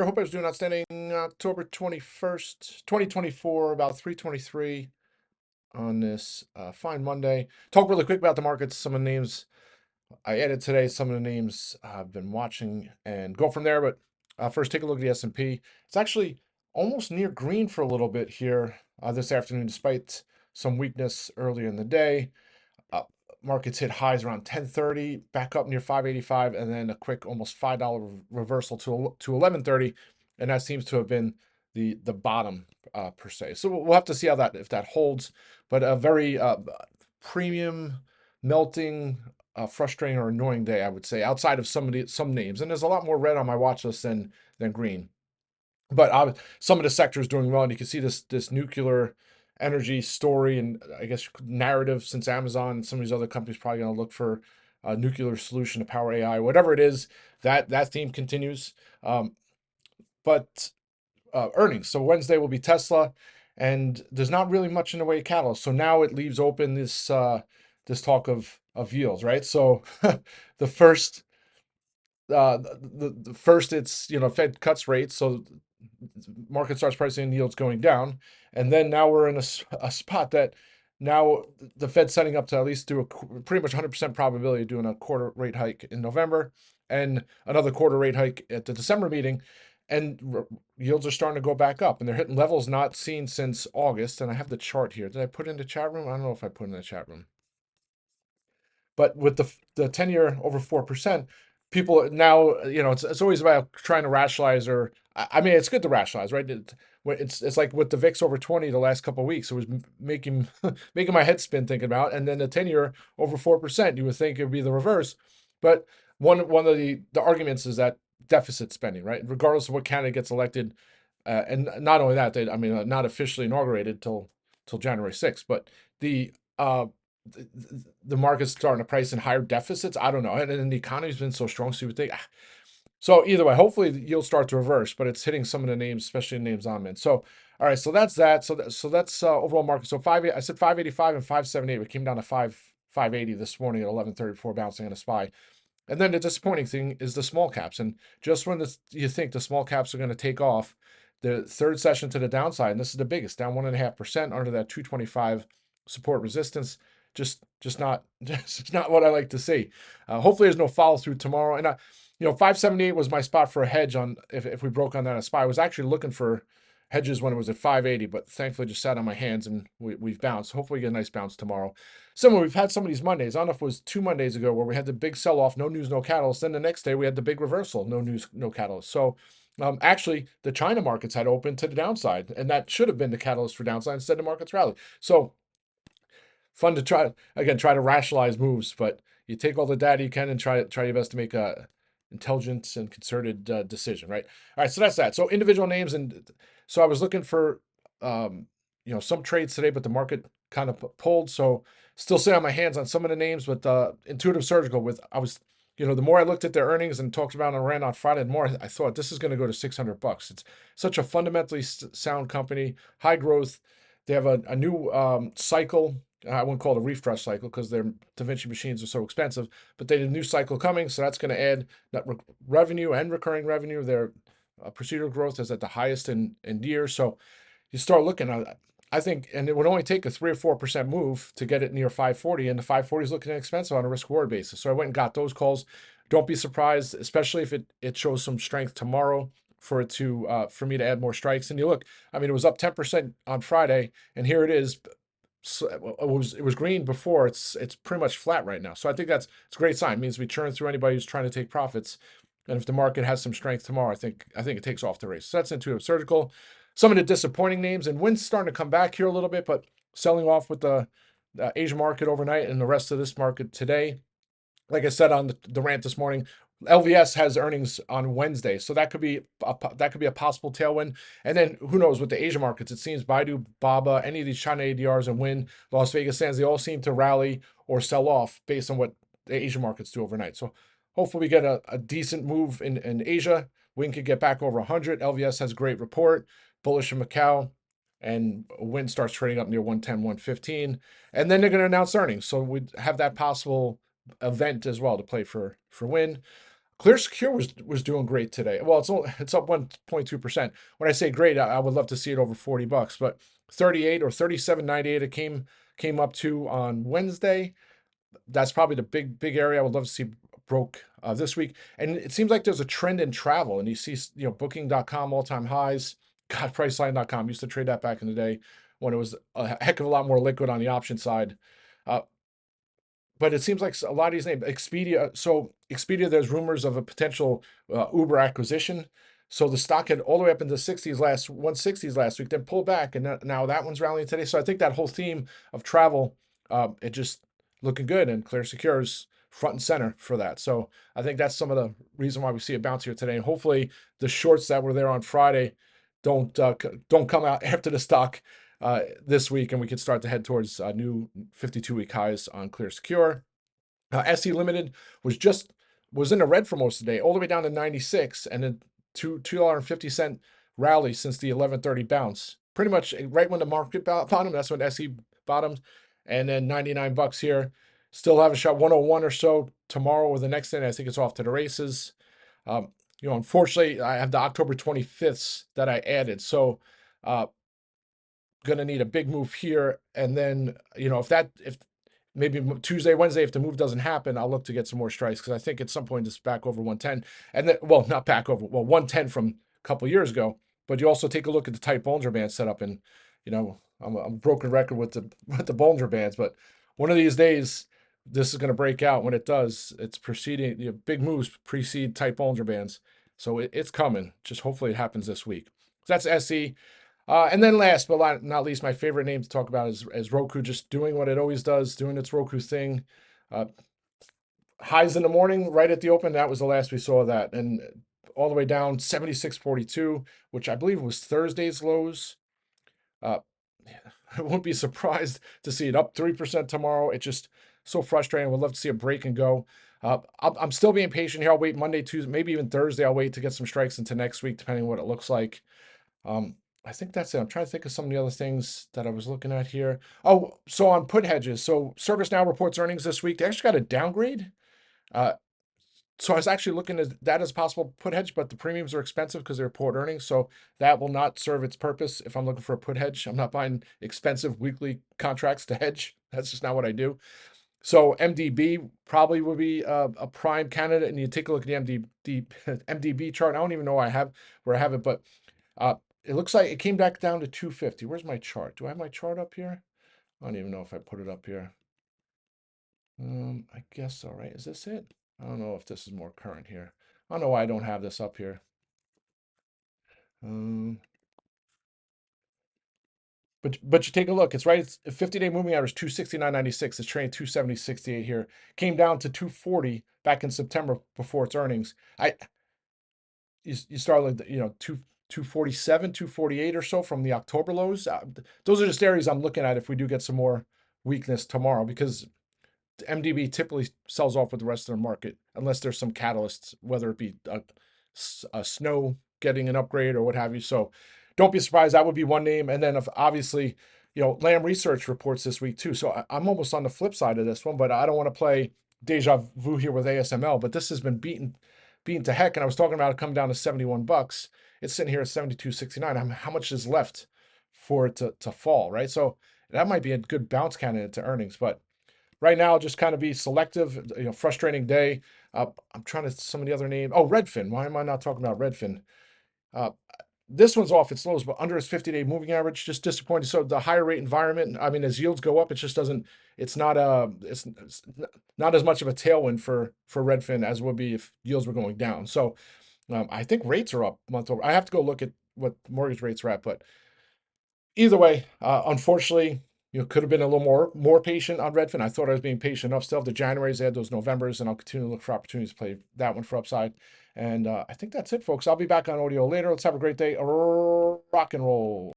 Hope everyone's doing outstanding. October 21st, 2024, about 3:23 on this fine Monday. Talk really quick about the markets, some of the names I added today, some of the names I've been watching, and go from there. But first, take a look at the S&P. It's actually almost near green for a little bit here this afternoon, despite some weakness earlier in the day. Uh, Markets hit highs around 10:30, back up near 585, and then a quick almost $5 reversal to 11:30, and that seems to have been the bottom per se. So we'll have to see how that if that holds. But a very premium, melting, frustrating or annoying day, I would say, outside of some names. And there's a lot more red on my watch list than green. But some of the sectors doing well, and you can see this nuclear energy story and I guess narrative since Amazon and some of these other companies probably going to look for a nuclear solution to power AI, whatever it is. That theme continues. But earnings. So Wednesday will be Tesla, and there's not really much in the way of catalyst. So now it leaves open this talk of yields, right? So the first the first it's Fed cuts rates, so market starts pricing yields going down, and then now we're in a spot that now the Fed's setting up to at least do a pretty much 100% probability of doing a quarter rate hike in November and another quarter rate hike at the December meeting, and yields are starting to go back up, and they're hitting levels not seen since August. And I have the chart here. Did I put it in the chat room? I don't know if I put it in the chat room. But with the 10-year over 4%, people now, it's always about trying to rationalize, or I mean, it's good to rationalize, right? It's like with the VIX over 20 the last couple of weeks, it was making making my head spin thinking about, and then the 10-year over 4%, you would think it would be the reverse. But one of the arguments is that deficit spending, right? Regardless of what candidate gets elected, and not only that, not officially inaugurated till January 6th, but the, the market's starting to price in higher deficits. I don't know. And the economy's been so strong, so you would think. So either way, hopefully you'll start to reverse, but it's hitting some of the names, especially the names I'm in. So all right, so that's that. So that's overall market. So I said 585 and 578. We came down to 580 this morning at 11:30 before bouncing on a SPY. And then the disappointing thing is the small caps. And just when you think the small caps are going to take off, the third session to the downside, and this is the biggest, down 1.5% under that 225 support resistance. Just not just not what I like to see. Hopefully there's no follow through tomorrow. And 578 was my spot for a hedge on if we broke on that a SPY. I was actually looking for hedges when it was at 580, but thankfully just sat on my hands and we've bounced. Hopefully we get a nice bounce tomorrow. Similar, we've had some of these Mondays. I don't know if it was 2 Mondays ago where we had the big sell off, no news, no catalyst. Then the next day we had the big reversal, no news, no catalyst. So actually, the China markets had opened to the downside, and that should have been the catalyst for downside. Instead, the markets rallied. So fun to try to rationalize moves, but you take all the data you can and try your best to make a intelligent and concerted decision, right? All right, so that's that. So individual names, and so I was looking for some trades today, but the market kind of pulled. So still sitting on my hands on some of the names, but Intuitive Surgical the more I looked at their earnings and talked about it on Rand on Friday, the more I thought this is going to go to $600. It's such a fundamentally sound company, high growth. They have a new cycle. I wouldn't call it a refresh cycle because their Da Vinci machines are so expensive, but they have a new cycle coming, so that's going to add that revenue and recurring revenue. Their procedural growth is at the highest in years. So you start looking at, I think, and it would only take a 3 or 4% move to get it near 540, and the 540 is looking expensive on a risk reward basis. So I went and got those calls. Don't be surprised, especially if it shows some strength tomorrow for it to for me to add more strikes. And you look, I mean, it was up 10% on Friday, and here it is. So it was green before. It's pretty much flat right now. So I think it's a great sign. It means we churn through anybody who's trying to take profits. And if the market has some strength tomorrow, I think it takes off the race. So that's Intuitive Surgical. Some of the disappointing names, and WYNN's starting to come back here a little bit, but selling off with the Asian market overnight and the rest of this market today. Like I said on the rant this morning, LVS has earnings on Wednesday, so that could be a possible tailwind. And then who knows with the Asia markets? It seems Baidu, Baba, any of these China ADRs and WYNN, Las Vegas Sands, they all seem to rally or sell off based on what the Asia markets do overnight. So hopefully we get a decent move in Asia. WYNN could get back over 100. LVS has a great report, bullish in Macau, and WYNN starts trading up near 110, 115. And then they're going to announce earnings, so we have that possible event as well to play for WYNN. Clear Secure was doing great today. Well, it's up 1.2%. When I say great, I would love to see it over $40, but 38 or 37.98 it came up to on Wednesday. That's probably the big area I would love to see broke this week. And it seems like there's a trend in travel, and you see Booking.com all-time highs. God, Priceline.com used to trade that back in the day when it was a heck of a lot more liquid on the option side. Uh, but it seems like a lot of these names, Expedia. So Expedia, there's rumors of a potential Uber acquisition. So the stock had all the way up into 160s last week, then pulled back, and now that one's rallying today. So I think that whole theme of travel, it just looking good, and Clear Secure is front and center for that. So I think that's some of the reason why we see a bounce here today. And hopefully the shorts that were there on Friday don't come out after the stock this week, and we can start to head towards new 52-week highs on Clear Secure. SE Limited was in the red for most of the day, all the way down to 96, and then $2.50 rally since the 11:30 bounce. Pretty much right when the market bottomed, that's when SE bottomed, and then $99 here. Still have a shot 101 or so tomorrow or the next day. I think it's off to the races. Unfortunately, I have the October 25th that I added, so going to need a big move here, and then if maybe Tuesday, Wednesday, if the move doesn't happen, I'll look to get some more strikes, because I think at some point it's back over 110, and then, well, not back over, 110 from a couple years ago. But you also take a look at the tight Bollinger Band setup, and I'm a broken record with the Bollinger Bands, but one of these days this is going to break out. When it does, it's preceding, big moves precede tight Bollinger Bands, so it's coming. Just hopefully it happens this week. So that's SE. And then last but not least, my favorite name to talk about is Roku, just doing what it always does, doing its Roku thing. Highs in the morning, right at the open, that was the last we saw of that. And all the way down 76.42, which I believe was Thursday's lows. I won't be surprised to see it up 3% tomorrow. It's just so frustrating. Would love to see a break and go. I'm still being patient here. I'll wait Monday, Tuesday, maybe even Thursday. I'll wait to get some strikes into next week, depending on what it looks like. I think that's it. I'm trying to think of some of the other things that I was looking at here. Oh, so on put hedges. So ServiceNow reports earnings this week. They actually got a downgrade. Uh, so I was actually looking at that as possible put hedge, but the premiums are expensive because they report earnings. So that will not serve its purpose if I'm looking for a put hedge. I'm not buying expensive weekly contracts to hedge. That's just not what I do. So MDB probably would be a prime candidate. And you take a look at the MDB chart. I don't even know where I have it, but it looks like it came back down to 250. Where's my chart? Do I have my chart up here? I don't even know if I put it up here. I guess so, right? Is this it? I don't know if this is more current here. I don't know why I don't have this up here. But you take a look, it's right. It's a 50-day moving average 269.96. It's trading 270.68 here. Came down to 240 back in September before its earnings. You start like 247, 248 or so from the October lows. Those are just areas I'm looking at if we do get some more weakness tomorrow, because MDB typically sells off with the rest of the market unless there's some catalysts, whether it be a snow getting an upgrade or what have you. So don't be surprised. That would be one name. And then obviously, Lam Research reports this week too. So I'm almost on the flip side of this one, but I don't want to play deja vu here with ASML, but this has been beaten to heck. And I was talking about it coming down to $71. It's sitting here at 72.69. How much is left for it to fall, right? So that might be a good bounce candidate to earnings, but right now, just kind of be selective. Frustrating day. I'm trying to some of the other names. Oh, Redfin. Why am I not talking about Redfin? This one's off its lows, but under its 50-day moving average. Just disappointing. So the higher rate environment. I mean, as yields go up, it just doesn't. It's not not as much of a tailwind for Redfin as would be if yields were going down. So I think rates are up month over. I have to go look at what mortgage rates are at, but either way, unfortunately, could have been a little more patient on Redfin. I thought I was being patient enough. Still have the Januaries, they had those Novembers, and I'll continue to look for opportunities to play that one for upside. And I think that's it, folks. I'll be back on audio later. Let's have a great day. Rock and roll.